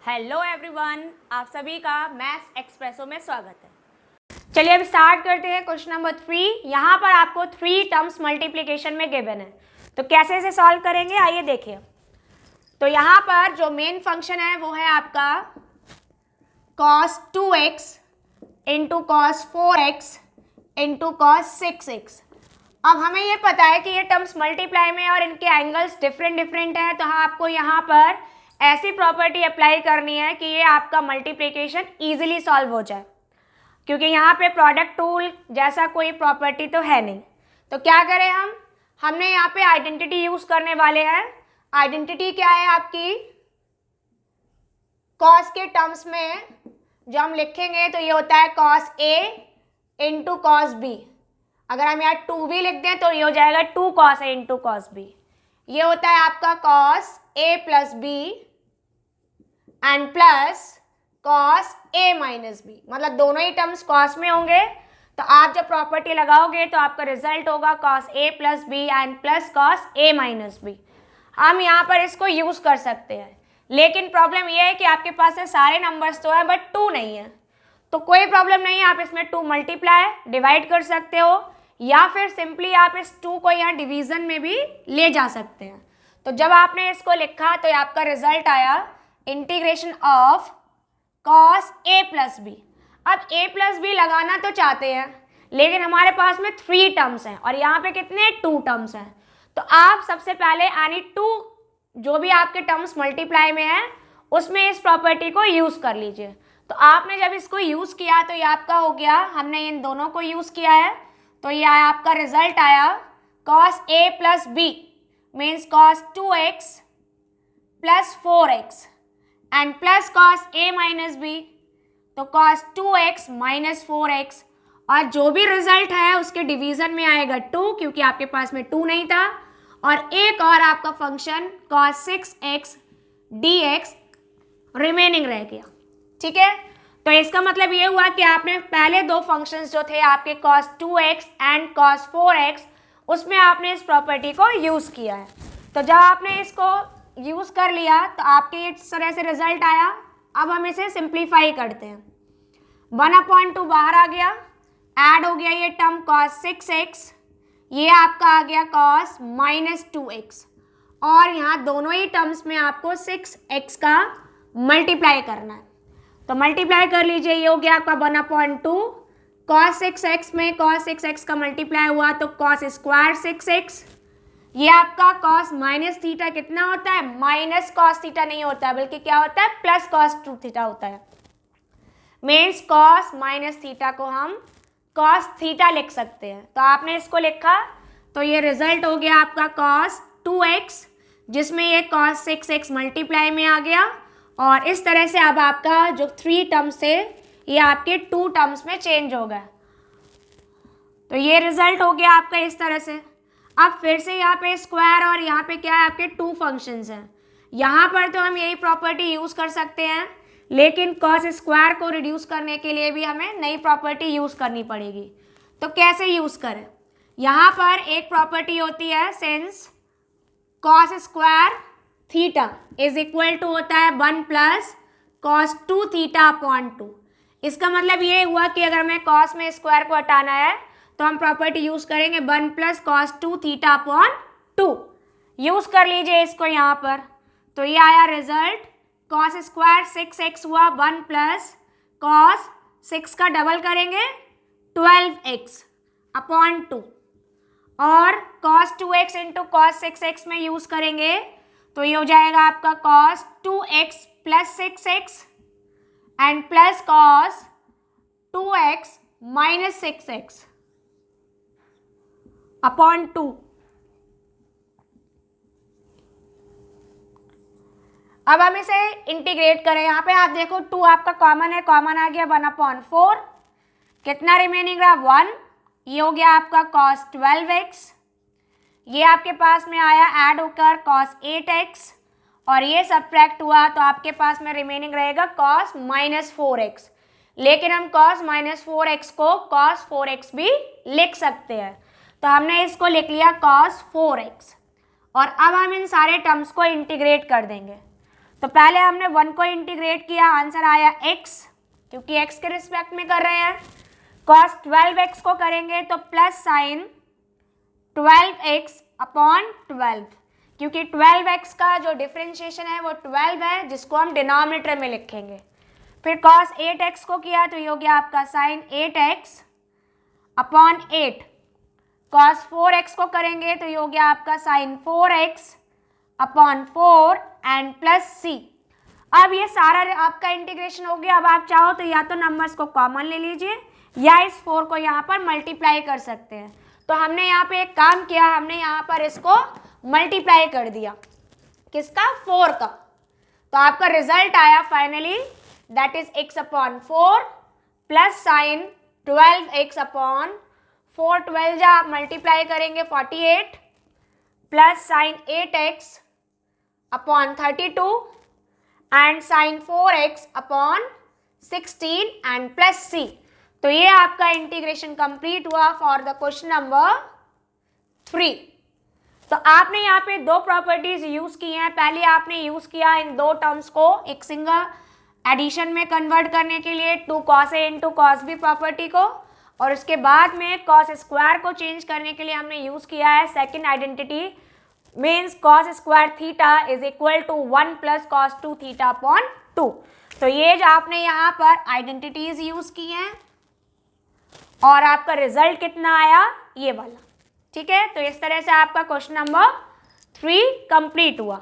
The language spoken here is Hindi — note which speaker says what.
Speaker 1: हेलो एवरीवन, आप सभी का मैथ्स एक्सप्रेसो में स्वागत है। चलिए अब स्टार्ट करते हैं क्वेश्चन नंबर 3। यहाँ पर आपको 3 टर्म्स मल्टीप्लिकेशन में गिवन है, तो कैसे इसे सॉल्व करेंगे आइए देखिए। तो यहाँ पर जो मेन फंक्शन है वो है आपका cos 2x into cos 4x into cos 6x। अब हमें ये पता है कि ये टर्म्स मल्टीप्लाई में और इनके एंगल्स डिफरेंट हैं, तो आपको यहाँ पर ऐसी प्रॉपर्टी अप्लाई करनी है कि ये आपका मल्टीप्लिकेशन इजीली सॉल्व हो जाए, क्योंकि यहाँ पे प्रोडक्ट टूल जैसा कोई प्रॉपर्टी तो है नहीं। तो क्या करें हमने यहाँ पे आइडेंटिटी यूज करने वाले हैं। आइडेंटिटी क्या है आपकी, कॉस के टर्म्स में जो हम लिखेंगे तो ये होता है cos A into cos B। अगर हम यहाँ 2b लिख दें तो ये हो जाएगा 2 cos A into cos B। ये होता है आपका cos A plus B and plus cos A minus B, मतलब दोनों ही टर्म्स cos में होंगे। तो आप जब प्रॉपर्टी लगाओगे तो आपका रिजल्ट होगा cos A plus B and plus cos A minus B। हम यहाँ पर इसको यूज कर सकते हैं, लेकिन प्रॉब्लम ये है कि आपके पास में सारे नंबर्स तो है बट 2 नहीं है। तो कोई प्रॉब्लम नहीं है, आप इसमें 2 मल्टीप्लाई डिवाइड कर सकते हो, या फिर सिंपली आप इस 2 को यहाँ डिवीजन में भी ले जा सकते हैं। तो जब आपने इसको लिखा तो आपका रिजल्ट आया integration of cos A plus B। अब A प्लस B लगाना तो चाहते हैं, लेकिन हमारे पास में 3 टर्म्स हैं और यहाँ पे कितने 2 टर्म्स हैं। तो आप सबसे पहले एनी 2 जो भी आपके टर्म्स मल्टीप्लाई में है उसमें इस प्रॉपर्टी को यूज कर लीजिए। तो आपने जब इसको यूज किया तो ये आपका हो गया, हमने इन दोनों को यूज किया है, तो ये आपका रिजल्ट आया cos A plus B means cos 2x plus 4x and plus cos A minus B, तो cos 2x माइनस 4x, और जो भी रिजल्ट है उसके डिवीजन में आएगा 2, क्योंकि आपके पास में 2 नहीं था, और एक और आपका function cos 6x dx remaining रह गया। ठीक है, तो इसका मतलब ये हुआ कि आपने पहले 2 फंक्शंस जो थे आपके cos 2x and cos 4x, उसमें आपने इस प्रॉपर्टी को यूज किया है। तो जब आपने इसको यूज कर लिया तो आपके इस तरह से रिजल्ट आया। अब हम इसे सिंप्लीफाई करते हैं, 1/2 बाहर आ गया, ऐड हो गया ये टर्म cos 6x, ये आपका आ गया cos माइनस 2x, और यहाँ दोनों ही टर्म्स में आपको 6x का मल्टीप्लाई करना है। तो मल्टीप्लाई कर लीजिए, ये हो गया आपका 1/2, cos 6x में cos 6x का मल्टीप्लाई हुआ तो cos स्क्वायर 6x, ये आपका cos माइनस थीटा कितना होता है, माइनस cos थीटा नहीं होता है बल्कि क्या होता है प्लस cos 2 थीटा होता है। मीन्स cos माइनस थीटा को हम cos थीटा लिख सकते हैं। तो आपने इसको लिखा तो ये रिजल्ट हो गया आपका cos 2x, जिसमें ये cos 6x मल्टीप्लाई में आ गया, और इस तरह से अब आपका जो 3 टर्म्स थे ये आपके 2 टर्म्स में चेंज हो गया। तो ये रिजल्ट हो गया आपका इस तरह से। अब फिर से यहाँ पे स्क्वायर और यहाँ पे क्या है आपके 2 फंक्शंस हैं। यहाँ पर तो हम यही प्रॉपर्टी यूज कर सकते हैं, लेकिन cos स्क्वायर को रिड्यूस करने के लिए भी हमें नई प्रॉपर्टी यूज करनी पड़ेगी। तो कैसे यूज करें, यहाँ पर एक प्रॉपर्टी होती है since cos square theta is equal to होता है 1 प्लस cos 2 थीटा अपॉन 2। इसका मतलब ये हुआ कि अगर हमें cos में स्क्वायर को हटाना है तो हम प्रॉपर्टी यूज करेंगे 1 plus cos 2 theta upon 2। Use कर लीजिए इसको यहाँ पर, तो ये आया रिजल्ट cos स्क्वायर 6x हुआ 1 प्लस cos 6 का डबल करेंगे 12x अपॉन 2, और cos 2x into cos 6x में यूज करेंगे तो ये हो जाएगा आपका cos 2x plus 6x and plus cos 2x minus 6x upon 2। अब हम इसे इंटीग्रेट करें, यहाँ पे आप देखो 2 आपका कॉमन है, कॉमन आ गया 1/4, कितना रिमेनिंग रहा 1, ये हो गया आपका cos 12x, ये आपके पास में आया ऐड होकर cos 8x, और ये सब्ट्रैक्ट हुआ तो आपके पास में रिमेनिंग रहेगा cos माइनस 4x, लेकिन हम cos माइनस 4x को cos 4x भी लिख सकते हैं। तो हमने इसको लिख लिया cos 4x, और अब हम इन सारे टर्म्स को इंटीग्रेट कर देंगे। तो पहले हमने 1 को इंटीग्रेट किया, आंसर आया x, क्योंकि x के रिस्पेक्ट में कर रहे हैं। cos 12x को करेंगे तो प्लस साइन 12x अपॉन 12, क्योंकि 12x का जो डिफरेंशिएशन है वो 12 है, जिसको हम डिनोमिनेटर में लिखेंगे। फिर cos 8x को किया तो ये हो गया आपका sign 8x upon 8। cos 4x को करेंगे तो ये हो गया आपका sine 4x upon 4 and plus c। अब ये सारा आपका इंटीग्रेशन हो गया। अब आप चाहो तो या तो नंबर्स को कॉमन ले लीजिए या इस 4 को यहाँ पर मल्टीप्लाई कर सकते हैं। तो हमने यहाँ पे एक काम किया, हमने यहाँ पर इसको मल्टीप्लाई कर दिया, किसका, 4 का। तो आपका रिजल्ट आया finally that is x upon 4 plus sine 12x upon 4, 12 जा आप मल्टीप्लाई करेंगे 48 plus sine 8x upon 32 and sine 4x upon 16 and plus c। तो ये आपका इंटीग्रेशन कंप्लीट हुआ फॉर द क्वेश्चन नंबर 3। तो आपने यहाँ पे दो प्रॉपर्टीज यूज की हैं। पहले आपने यूज किया इन दो टर्म्स को एक सिंगल एडिशन में कन्वर्ट करने के लिए 2 cos a into cos b property को, और उसके बाद में cos स्क्वायर को चेंज करने के लिए हमने यूज किया है second identity, means cos square theta is equal to 1 plus cos 2 theta upon 2। तो ये जो आपने यहाँ पर आइडेंटिटीज यूज की हैं और आपका रिजल्ट कितना आया, ये वाला। ठीक है, तो इस तरह से आपका क्वेश्चन नंबर 3 कंप्लीट हुआ।